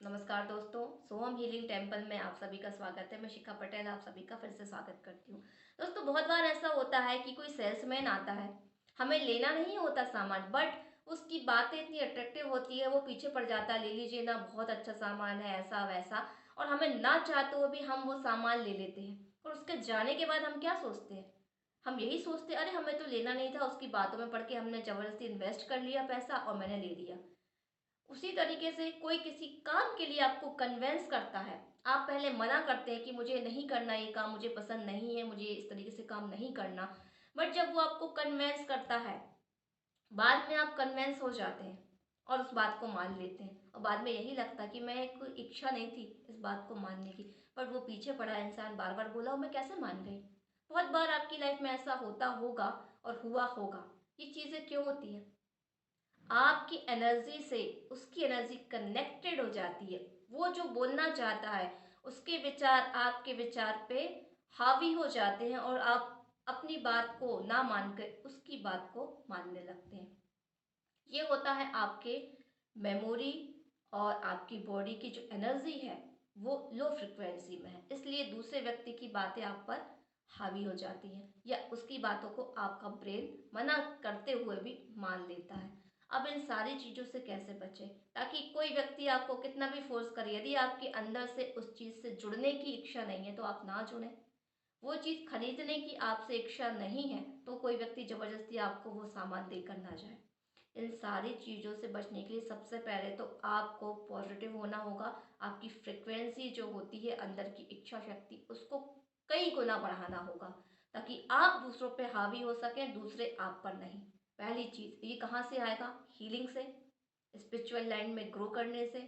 नमस्कार दोस्तों, सोहम healing temple में आप सभी का स्वागत है। मैं शिखा पटेल आप सभी का फिर से स्वागत करती हूँ। दोस्तों, बहुत बार ऐसा होता है कि कोई सेल्समैन आता है, हमें लेना नहीं होता सामान, बट उसकी बातें इतनी अट्रैक्टिव होती है, वो पीछे पड़ जाता है, ले लीजिए ना, बहुत अच्छा सामान है, ऐसा वैसा। और हमें ना चाहते हुए भी हम वो सामान ले लेते हैं। और उसके जाने के बाद हम क्या सोचते हैं? हम यही सोचते हैं, अरे हमें तो लेना नहीं था, उसकी बातों में पड़ के हमने ज़बरदस्ती इन्वेस्ट कर लिया पैसा और मैंने ले लिया। उसी तरीके से कोई किसी काम के लिए आपको कन्विंस करता है, आप पहले मना करते हैं कि मुझे नहीं करना, ये काम मुझे पसंद नहीं है, मुझे इस तरीके से काम नहीं करना। बट जब वो आपको कन्विंस करता है, बाद में आप कन्विंस हो जाते हैं और उस बात को मान लेते हैं, और बाद में यही लगता है कि मैं कोई इच्छा नहीं थी इस बात को मानने की, पर वो पीछे पड़ा इंसान बार बार बोला और मैं कैसे मान गई। बहुत बार आपकी लाइफ में ऐसा होता होगा और हुआ होगा। ये चीज़ें क्यों होती हैं? आपकी एनर्जी से उसकी एनर्जी कनेक्टेड हो जाती है। वो जो बोलना चाहता है, उसके विचार आपके विचार पे हावी हो जाते हैं और आप अपनी बात को ना मानकर उसकी बात को मानने लगते हैं। ये होता है आपके मेमोरी और आपकी बॉडी की जो एनर्जी है वो लो फ्रिक्वेंसी में है, इसलिए दूसरे व्यक्ति की बातें आप पर हावी हो जाती हैं या उसकी बातों को आपका ब्रेन मना करते हुए भी मान लेता है। अब इन सारी चीज़ों से कैसे बचें, ताकि कोई व्यक्ति आपको कितना भी फोर्स करे, यदि आपके अंदर से उस चीज़ से जुड़ने की इच्छा नहीं है तो आप ना जुड़ें। वो चीज़ खरीदने की आपसे इच्छा नहीं है तो कोई व्यक्ति ज़बरदस्ती आपको वो सामान देकर ना जाए। इन सारी चीज़ों से बचने के लिए सबसे पहले तो आपको पॉजिटिव होना होगा। आपकी फ्रिक्वेंसी जो होती है, अंदर की इच्छा शक्ति, उसको कई गुना बढ़ाना होगा, ताकि आप दूसरों पे हावी हो सकें, दूसरे आप पर नहीं। पहली चीज़ ये कहाँ से आएगा? हीलिंग से, स्पिरिचुअल लाइन में ग्रो करने से,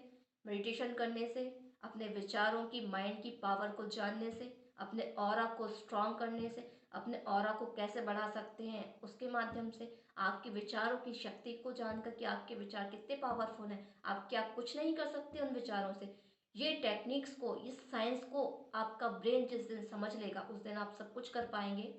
मेडिटेशन करने से, अपने विचारों की, माइंड की पावर को जानने से, अपने ऑरा को स्ट्रॉन्ग करने से। अपने ऑरा को कैसे बढ़ा सकते हैं उसके माध्यम से, आपके विचारों की शक्ति को जानकर कि आपके विचार कितने पावरफुल हैं, आप क्या कुछ नहीं कर सकते उन विचारों से। ये टेक्निक्स को, इस साइंस को आपका ब्रेन जिस दिन समझ लेगा उस दिन आप सब कुछ कर पाएंगे।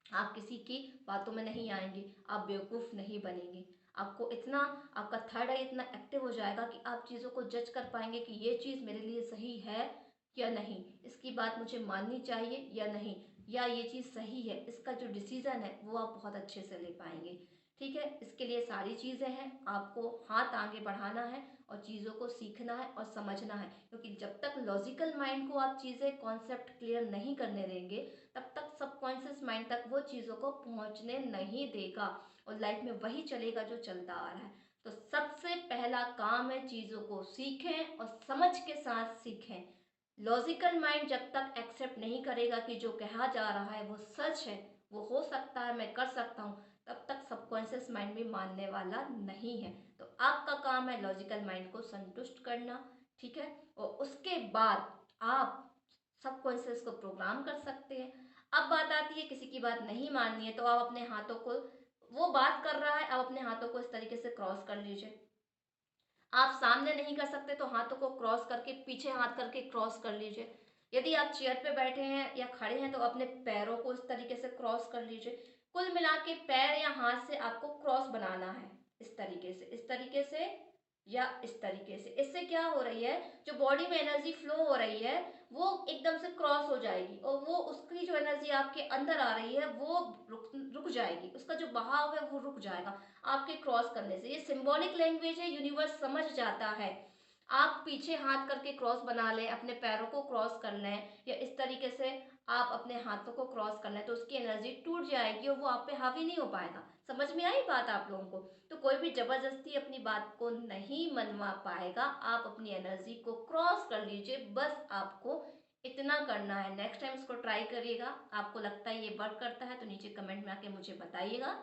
आप किसी की बातों में नहीं आएंगे, आप बेवकूफ़ नहीं बनेंगे। आपको इतना, आपका थर्ड आई इतना एक्टिव हो जाएगा कि आप चीज़ों को जज कर पाएंगे कि ये चीज़ मेरे लिए सही है या नहीं, इसकी बात मुझे माननी चाहिए या नहीं, या ये चीज़ सही है, इसका जो डिसीज़न है वो आप बहुत अच्छे से ले पाएंगे। ठीक है, इसके लिए सारी चीज़ें हैं, आपको हाथ आगे बढ़ाना है और चीज़ों को सीखना है और समझना है, क्योंकि जब तक लॉजिकल माइंड को आप चीज़ें, कॉन्सेप्ट क्लियर नहीं करने देंगे, तब तक सबकॉन्शियस माइंड तक वो चीज़ों को पहुंचने नहीं देगा और लाइफ में वही चलेगा जो चलता आ रहा है। तो सबसे पहला काम है, चीज़ों को सीखें और समझ के साथ सीखें। लॉजिकल माइंड जब तक एक्सेप्ट नहीं करेगा कि जो कहा जा रहा है वो सच है, वो हो सकता है, मैं कर सकता हूँ, तब तक सबकॉन्शियस माइंड भी मानने वाला नहीं है। तो आपका काम है लॉजिकल माइंड को संतुष्ट करना। ठीक है, और उसके बाद आप सबकॉन्शियस को प्रोग्राम कर सकते हैं। अब बात आती है, किसी की बात नहीं माननी है तो आप अपने हाथों को, वो बात कर रहा है, आप अपने हाथों को इस तरीके से क्रॉस कर लीजिए। आप सामने नहीं कर सकते तो हाथों को क्रॉस करके, पीछे हाथ करके क्रॉस कर लीजिए। यदि आप चेयर पे बैठे हैं या खड़े हैं तो अपने पैरों को इस तरीके से क्रॉस कर लीजिए। कुल मिला के पैर या हाथ से आपको क्रॉस बनाना है, इस तरीके से, इस तरीके से या इस तरीके से। इससे क्या हो रही है, जो बॉडी में एनर्जी फ्लो हो रही है वो एकदम से क्रॉस हो जाएगी और वो, उसकी जो एनर्जी आपके अंदर आ रही है वो रुक रुक जाएगी, उसका जो बहाव है वो रुक जाएगा आपके क्रॉस करने से। ये सिंबॉलिक लैंग्वेज है, यूनिवर्स समझ जाता है। आप पीछे हाथ करके क्रॉस बना लें, अपने पैरों को क्रॉस कर लें या इस तरीके से आप अपने हाथों को क्रॉस कर लें, तो उसकी एनर्जी टूट जाएगी और वो आप पे हावी नहीं हो पाएगा। समझ में आई बात आप लोगों को? तो कोई भी जबरदस्ती अपनी बात को नहीं मनवा पाएगा। आप अपनी एनर्जी को क्रॉस कर लीजिए, बस आपको इतना करना है। नेक्स्ट टाइम इसको ट्राई करिएगा, आपको लगता है ये वर्क करता है तो नीचे कमेंट में आके मुझे बताइएगा।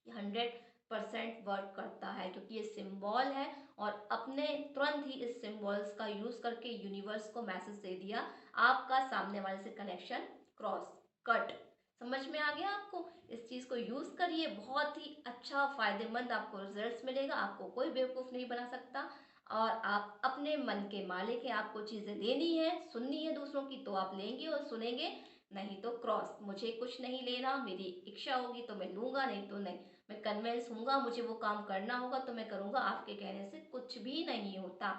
100% वर्क करता है, क्योंकि ये सिंबल है और अपने तुरंत ही इस सिंबल्स का यूज करके यूनिवर्स को मैसेज दे दिया, आपका सामने वाले से कनेक्शन क्रॉस, कट। समझ में आ गया आपको? इस चीज़ को यूज़ करिए, बहुत ही अच्छा फायदेमंद आपको रिजल्ट्स मिलेगा। आपको कोई बेवकूफ़ नहीं बना सकता और आप अपने मन के मालिक हैं। आपको चीज़ें लेनी है, सुननी है दूसरों की तो आप लेंगे और सुनेंगे, नहीं तो क्रॉस। मुझे कुछ नहीं लेना, मेरी इच्छा होगी तो मैं लूँगा, नहीं तो नहीं। मैं कन्विंस हूँगा, मुझे वो काम करना होगा तो मैं करूँगा, आपके कहने से कुछ भी नहीं होता।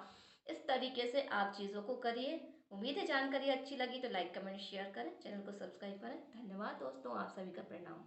इस तरीके से आप चीज़ों को करिए। उम्मीद है जानकारी अच्छी लगी तो लाइक कमेंट शेयर करें, चैनल को सब्सक्राइब करें। धन्यवाद दोस्तों, आप सभी का प्रणाम।